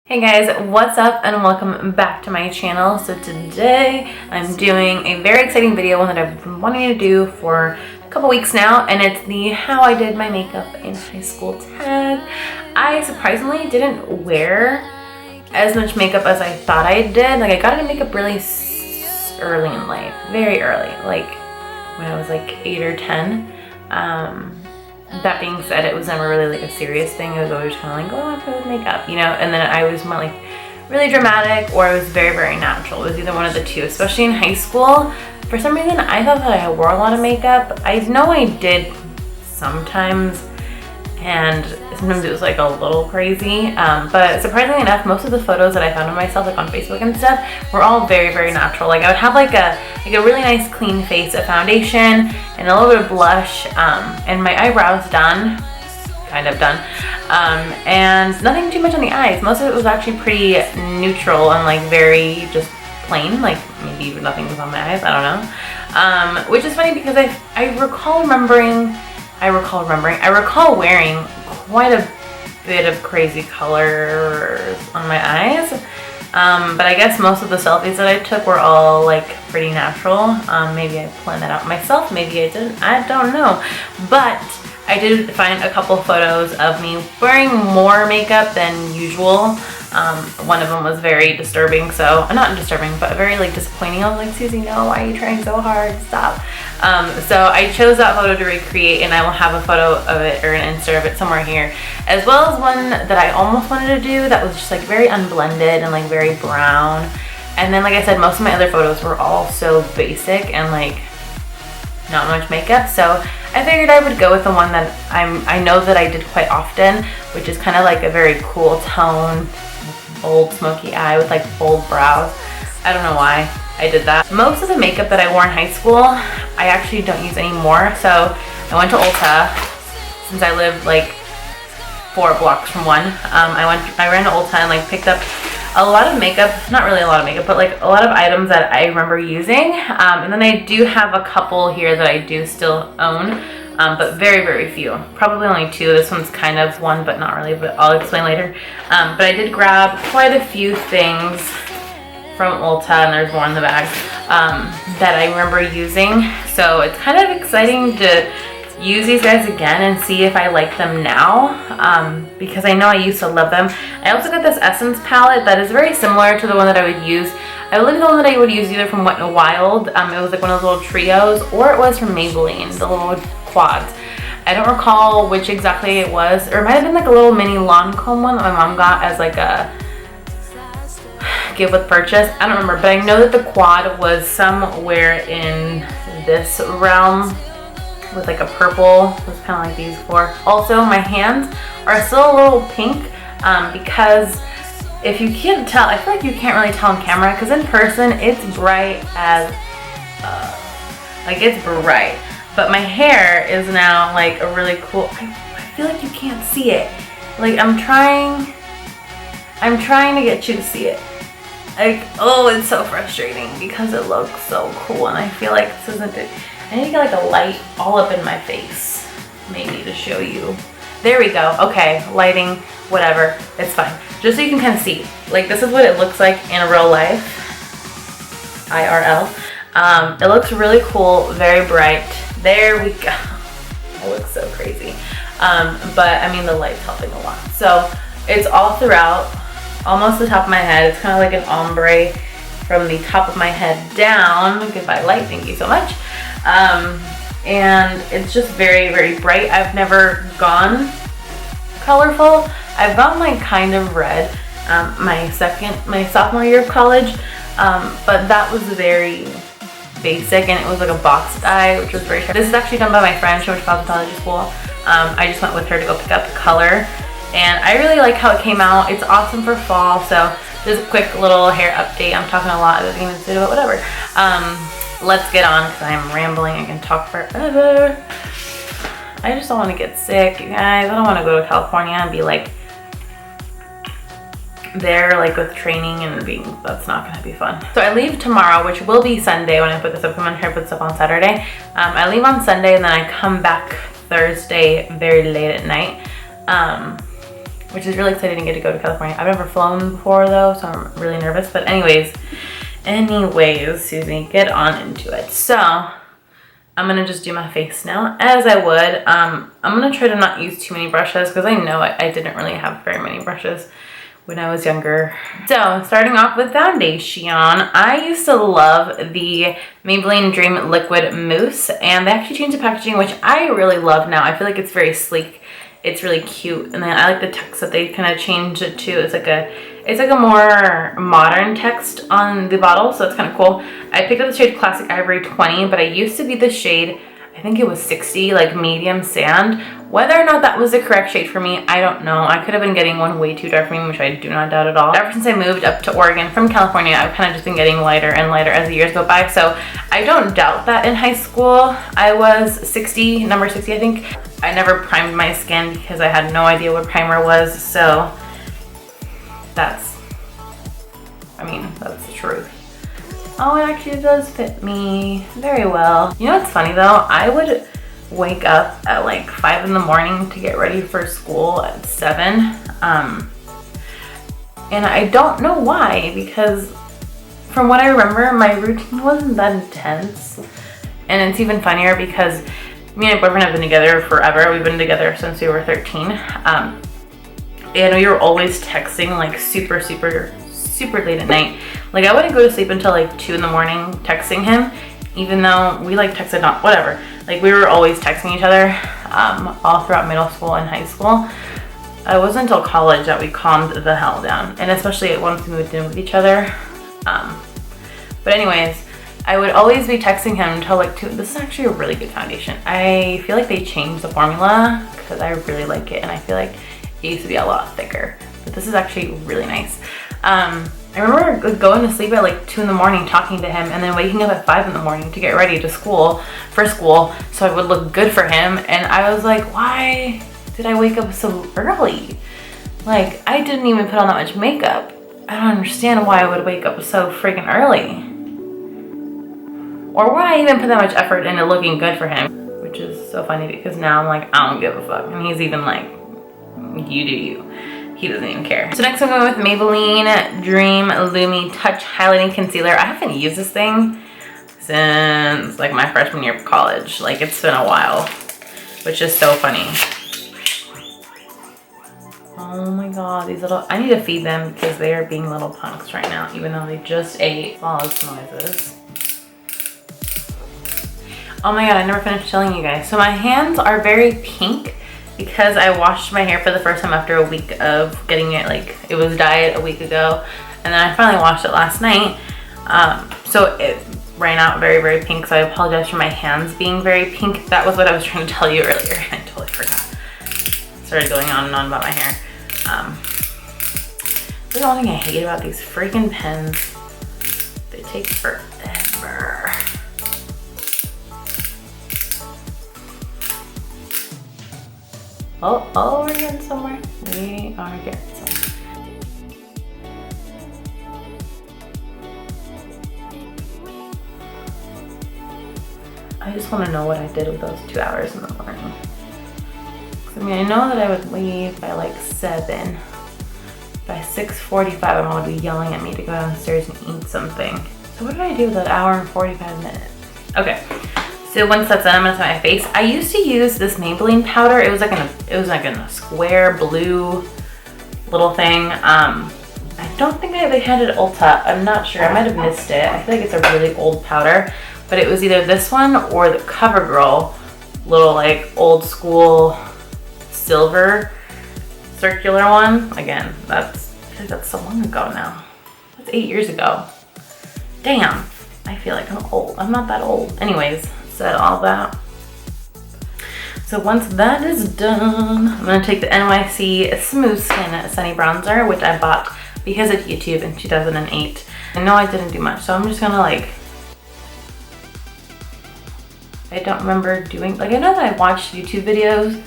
Hey guys, what's up and welcome back to my channel. So today I'm doing a very exciting video, one that I've been wanting to do for a couple weeks now, and it's the how I did my makeup in high school tag. I surprisingly didn't wear as much makeup as I thought I did. Like I got into makeup really early in life, very early, like when I was like 8 or 10. That being said, it was never really like a serious thing. It was always kind of like, oh, I play with makeup, you know? And then I was more like really dramatic, or I was very, very natural. It was either one of the two, especially in high school. For some reason, I thought that I wore a lot of makeup. I know I did sometimes, and sometimes it was like a little crazy. But surprisingly enough, most of the photos that I found of myself, like on Facebook and stuff, were all very, very natural. Like I would have like a really nice clean face, a foundation, and a little bit of blush, and my eyebrows done, kind of done, and nothing too much on the eyes. Most of it was actually pretty neutral and like very just plain, like maybe even nothing was on my eyes, I don't know. Which is funny because I recall wearing quite a bit of crazy colors on my eyes. But I guess most of the selfies that I took were all like pretty natural. Maybe I planned that out myself, maybe I didn't, I don't know. But I did find a couple photos of me wearing more makeup than usual. One of them was very disturbing, so not disturbing, but very like disappointing. I was like, Susie, no, why are you trying so hard? Stop. So I chose that photo to recreate, and I will have a photo of it or an insert of it somewhere here, as well as one that I almost wanted to do that was just like very unblended and like very brown. And then, like I said, most of my other photos were all so basic and like not much makeup, so I figured I would go with the one that I know that I did quite often, which is kind of like a very cool tone, bold smoky eye with like bold brows. I don't know why I did that. Most of the makeup that I wore in high school, I actually don't use anymore. So I went to Ulta, since I lived like 4 blocks from one. I ran to Ulta and like picked up a lot of makeup, not really a lot of makeup, but like a lot of items that I remember using. And then I do have a couple here that I do still own, but very, very few. Probably only 2. This one's kind of one, but not really, but I'll explain later. But I did grab quite a few things from Ulta, and there's more in the bag, that I remember using. So it's kind of exciting to use these guys again and see if I like them now, because I know I used to love them. I also got this Essence palette that is very similar to the one that I would use. I believe the one that I would use either from Wet n Wild, it was like one of those little trios, or it was from Maybelline, the little quads. I don't recall which exactly it was, or it might have been like a little mini Lancome one that my mom got as like a give with purchase. I don't remember, but I know that the quad was somewhere in this realm with like a purple. It was kind of like these 4. Also, my hands are still a little pink, because if you can't tell, I feel like you can't really tell on camera, because in person it's bright as like it's bright, but my hair is now like a really cool, I feel like you can't see it. Like I'm trying to get you to see it. Like, oh, it's so frustrating because it looks so cool, and I feel like this isn't it. I need to get like a light all up in my face, maybe, to show you. There we go. Okay, lighting, whatever, it's fine. Just so you can kind of see. Like, this is what it looks like in real life, IRL. It looks really cool, very bright. There we go. It looks so crazy. But I mean, the light's helping a lot. So it's all throughout, almost the top of my head. It's kind of like an ombre from the top of my head down. Goodbye light, thank you so much. And it's just very, very bright. I've never gone colorful. I've gone like kind of red my sophomore year of college, but that was very basic, and it was like a box dye, which was very sharp. This is actually done by my friend. She went to cosmetology school. I just went with her to go pick up the color, and I really like how it came out. It's awesome for fall. So just a quick little hair update. I'm talking a lot, I didn't even say about whatever. Let's get on, because I'm rambling. I can talk forever. I just don't want to get sick, you guys. I don't want to go to California and be like there like with training and being, that's not gonna be fun. So I leave tomorrow, which will be Sunday when I put this up. I'm gonna put this up on Saturday. I leave on Sunday, and then I come back Thursday very late at night. which is really exciting to get to go to California. I've never flown before though, so I'm really nervous. But anyways, Susie, get on into it. So I'm gonna just do my face now as I would. I'm gonna try to not use too many brushes because I know I didn't really have very many brushes when I was younger. So starting off with foundation, I used to love the Maybelline Dream Liquid Mousse, and they actually changed the packaging, which I really love now. I feel like it's very sleek. It's really cute, and then I like the text that they kind of changed it to. It's like a more modern text on the bottle, so it's kind of cool. I picked up the shade Classic Ivory 20, but I used to be the shade, I think it was 60, like medium sand. Whether or not that was the correct shade for me, I don't know. I could have been getting one way too dark for me, which I do not doubt at all. Ever since I moved up to Oregon from California, I've kind of just been getting lighter and lighter as the years go by. So I don't doubt that in high school I was 60, number 60 I think. I never primed my skin because I had no idea what primer was. So that's the truth. Oh, it actually does fit me very well. You know what's funny though? I would wake up at like 5 in the morning to get ready for school at 7. And I don't know why, because from what I remember, my routine wasn't that intense. And it's even funnier because me and my boyfriend have been together forever. We've been together since we were 13. And we were always texting like super late at night. Like I wouldn't go to sleep until like 2 in the morning texting him, even though we like texted on whatever. Like we were always texting each other all throughout middle school and high school. It wasn't until college that we calmed the hell down, and especially once we moved in with each other. But anyways, I would always be texting him until like 2. This is actually a really good foundation. I feel like they changed the formula because I really like it, and I feel like it used to be a lot thicker. But this is actually really nice. I remember going to sleep at like 2 in the morning talking to him, and then waking up at 5 in the morning to get ready to school so I would look good for him. And I was like, why did I wake up so early? Like I didn't even put on that much makeup. I don't understand why I would wake up so freaking early, or why I even put that much effort into looking good for him, which is so funny because now I'm like, I don't give a fuck, and he's even like, you do you. He doesn't even care. So next I'm going with Maybelline Dream Lumi Touch Highlighting Concealer. I haven't used this thing since like my freshman year of college. Like it's been a while, which is so funny. Oh my god, these little, I need to feed them because they are being little punks right now, even though they just ate. Pause noises. Oh my god, I never finished telling you guys. So my hands are very pink because I washed my hair for the first time after a week of getting it, like it was dyed a week ago, and then I finally washed it last night. So it ran out very pink, so I apologize for my hands being very pink. That was what I was trying to tell you earlier. I totally forgot. Started going on and on about my hair. That's the only thing I hate about these freaking pens. They take forever. Oh, we're getting somewhere. We are getting somewhere. I just want to know what I did with those 2 hours in the morning. I mean, I know that I would leave by like 7. By 6:45, my mom would be yelling at me to go downstairs and eat something. So what did I do with that hour and 45 minutes? Okay. So once that's done, I'm gonna set my face. I used to use this Maybelline powder. It was like in a square blue little thing. I don't think they had it at Ulta. I'm not sure. I might have missed it. I feel like it's a really old powder, but it was either this one or the CoverGirl little like old school silver circular one. Again, I think that's so long ago now. That's 8 years ago. Damn, I feel like I'm old. I'm not that old. Anyways. Said all that. So once that is done, I'm gonna take the NYC Smooth Skin Sunny Bronzer, which I bought because of YouTube in 2008. I know I didn't do much, so I'm just gonna like, I don't remember doing, like I know that I watched YouTube videos,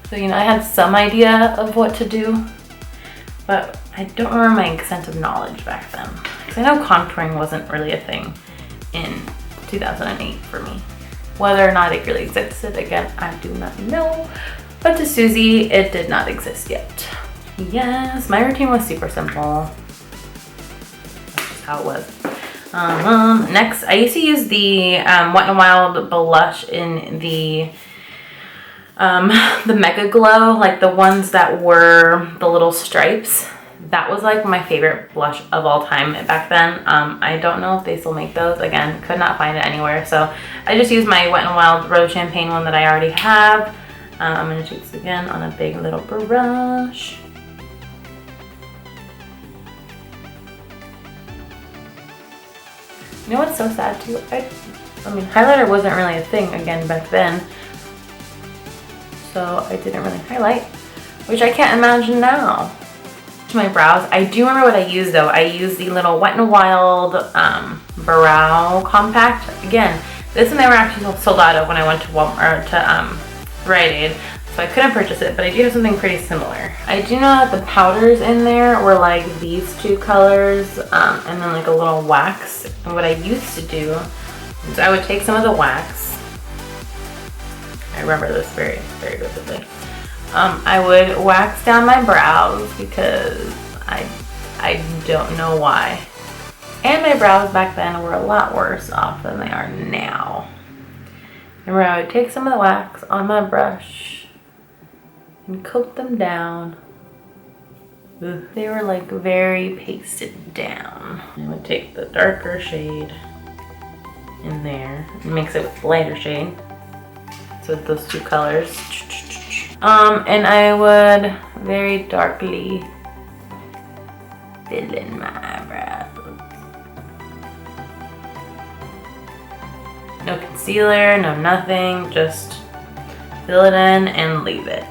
so you know I had some idea of what to do, but I don't remember my extent of knowledge back then. Because I know contouring wasn't really a thing in 2008 for me. Whether or not it really existed, again, I do not know. But to Susie, it did not exist yet. Yes, my routine was super simple. That's just how it was. Next, I used to use the Wet n Wild blush in the Mega Glow, like the ones that were the little stripes. That was like my favorite blush of all time back then. I don't know if they still make those. Again, could not find it anywhere. So I just used my Wet n Wild Rose Champagne one that I already have. I'm gonna do this again on a big little brush. You know what's so sad too? I mean, highlighter wasn't really a thing again back then. So I didn't really highlight, which I can't imagine now. To my brows, I do remember what I used though. I used the little Wet n Wild brow compact. Again, this one they were actually sold out of when I went to Walmart, to Rite Aid, so I couldn't purchase it, but I do have something pretty similar. I do know that the powders in there were like these two colors, and then like a little wax. And what I used to do is I would take some of the wax. I remember this very, very vividly. I would wax down my brows because I don't know why. And my brows back then were a lot worse off than they are now. Remember, I would take some of the wax on my brush and coat them down. They were like very pasted down. I would take the darker shade in there and mix it with the lighter shade. So with those two colors. And I would very darkly fill in my eyebrows. No concealer, no nothing, just fill it in and leave it.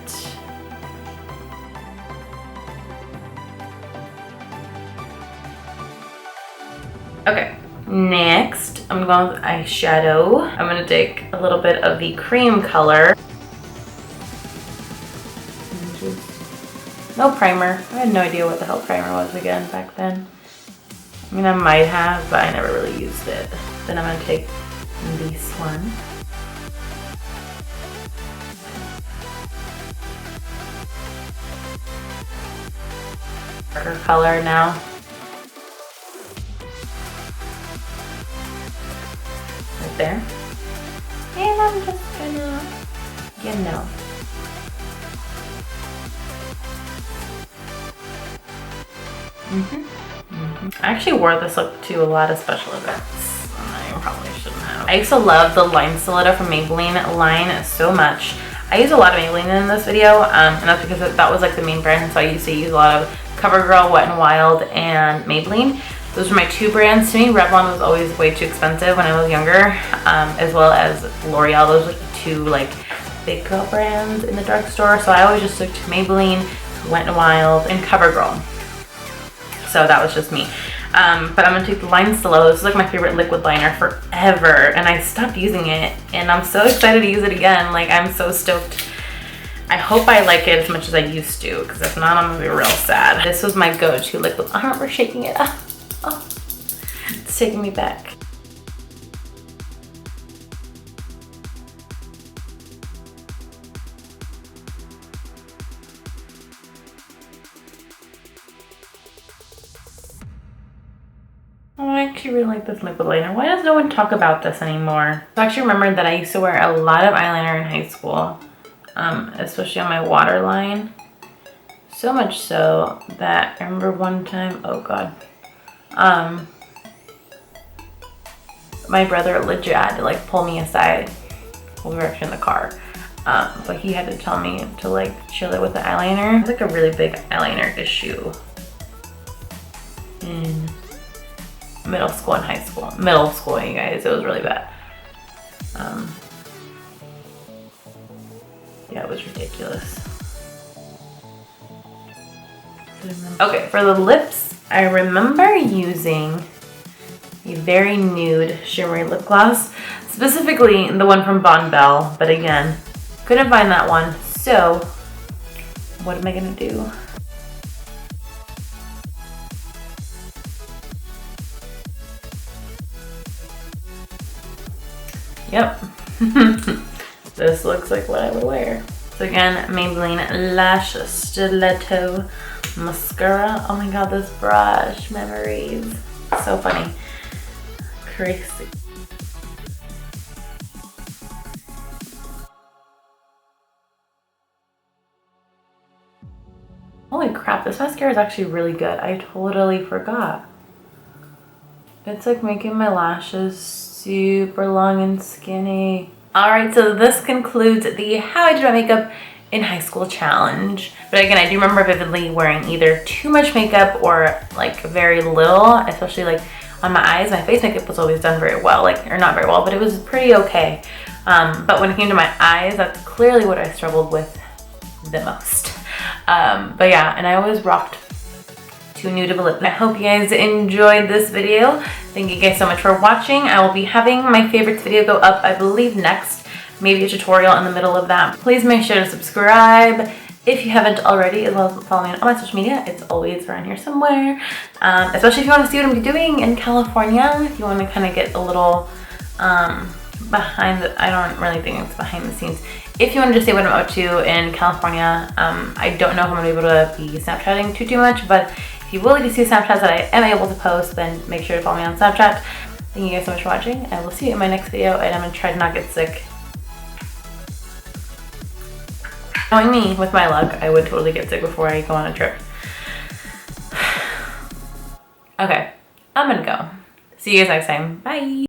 Okay, next I'm going with eyeshadow. I'm gonna take a little bit of the cream color. No primer. I had no idea what the hell primer was again back then. I mean, I might have, but I never really used it. Then I'm gonna take this one. Darker color now. Right there. And I'm just gonna, you know. I actually wore this look to a lot of special events. I probably shouldn't have. I used to love the line stiletto from Maybelline line so much. I use a lot of Maybelline in this video, and that's because that was like the main brand, so I used to use a lot of CoverGirl, Wet n Wild, and Maybelline. Those were my two brands. To me, Revlon was always way too expensive when I was younger, as well as L'Oreal. Those were the two like big girl brands in the drugstore, so I always just took to Maybelline, Wet n Wild, and CoverGirl. So that was just me. But I'm gonna take the line stiletto. This is like my favorite liquid liner forever, and I stopped using it, and I'm so excited to use it again. Like, I'm so stoked. I hope I like it as much as I used to, because if not, I'm gonna be real sad. This was my go-to liquid. I remember shaking it up. Oh, it's taking me back. Oh, I actually really like this liquid liner. Why does no one talk about this anymore? I actually remembered that I used to wear a lot of eyeliner in high school, especially on my waterline. So much so that I remember one time, oh God, my brother legit had to like pull me aside while we were actually in the car. But he had to tell me to like chill it with the eyeliner. It's like a really big eyeliner issue in middle school and high school. Middle school, you guys, it was really bad. Yeah, it was ridiculous. Okay, for the lips, I remember using a very nude shimmery lip gloss, specifically the one from Bon Bell, but again, couldn't find that one, so what am I gonna do? Yep. This looks like what I would wear. So again, Maybelline Lash Stiletto mascara. Oh my god, this brush, memories. So funny. Crazy. Holy crap, this mascara is actually really good. I totally forgot. It's like making my lashes super long and skinny. Alright, so this concludes the How I Did My Makeup in High School challenge. But again, I do remember vividly wearing either too much makeup or like very little, especially like on my eyes. My face makeup was always done very well, or not very well, but it was pretty okay. But when it came to my eyes, that's clearly what I struggled with the most. But yeah, and I always rocked two nude lip. I hope you guys enjoyed this video. Thank you guys so much for watching. I will be having my favorites video go up, I believe, next. Maybe a tutorial in the middle of that. Please make sure to subscribe if you haven't already, as well as follow me on all my social media. It's always around here somewhere. Especially if you want to see what I'm doing in California. If you want to kind of get a little behind the, I don't really think it's behind the scenes. If you want to just see what I'm up to in California, I don't know if I'm going to be able to be Snapchatting too much, but if you will like to see Snapchats that I am able to post, then make sure to follow me on Snapchat. Thank you guys so much for watching. I will see you in my next video, and I'm going to try to not get sick. Knowing me, with my luck, I would totally get sick before I go on a trip. Okay, I'm gonna go. See you guys next time. Bye!